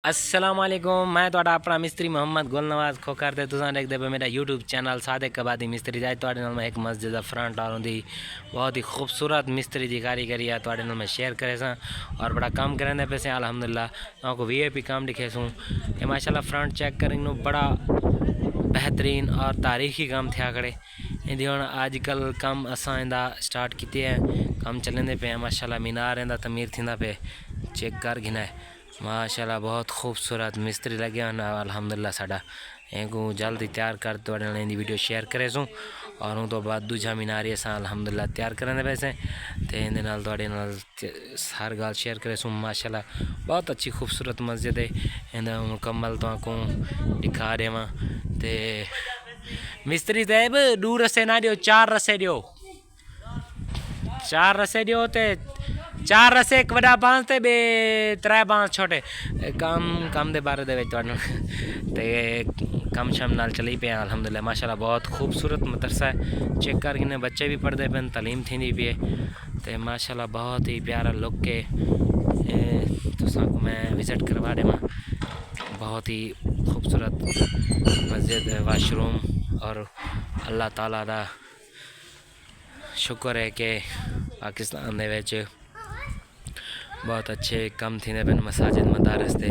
السلام علیکم، میں تہاڈا اپنا مستری محمد گل نواز کھوکھر تے تساں دیکھدے پے میرا یوٹیوب چینل صادق آبادی مستری جائے تہاڈے نال میں ایک مسجد دا فرنٹ اور دی بہت ہی خوبصورت مستری دی کاریگری ہے تہاڈے نال میں شیئر کرے ساں اور بڑا کام کرنے پے سے الحمدللہ تاں کو وی آئی پی کام لکھے سوں کہ ماشاءاللہ فرنٹ چیک کریں نو بڑا بہترین اور تاریخی کام تھیا کھڑے اندی ہن اج کل کام اساں ایندا سٹارٹ کیتے ہیں کام چلندے پے ہیں ماشاءاللہ مینار ایندا تعمیر تھیندا پے چیک کر گھنا ہے ماشاءاللہ بہت خوبصورت مستری لگیا نا الحمدللہ ساڈا کو جلدی تیار کر تواڈے نال دی ویڈیو شیئر کرے سوں اور ان تو بعد دوجا مینار اساں الحمدللہ تیار کرنے پے سے تے اندے نال تواڈے نال ہر گل شیئر کرے سوں ماشاءاللہ بہت اچھی خوبصورت مسجد ہے ایندا مکمل تو کو دکھا دیواں تے مستری صاحب دو رسے نہ دیو چار رسے دیو تے چار رسے ایک وڈا بانس تے بے ترے بانس چھوٹے کام دے بارے دے وچ تواڈے تے کم شام نال چلی پیا الحمدللہ ماشاءاللہ بہت خوبصورت مدرسہ ہے چیک کر کے بچے بھی پڑھتے پے تعلیم تھیندی پی ہے تے ماشاءاللہ بہت ہی پیارا لک ہے تساں کو میں وزٹ کروا دیواں بہت ہی خوبصورت مسجد واش روم اور اللہ تعالیٰ دا شکر ہے کہ پاکستان دے وچ بہت اچھے کام تھیندے پن مساجد مدارس تے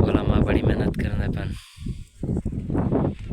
علماء بڑی محنت کرنے پن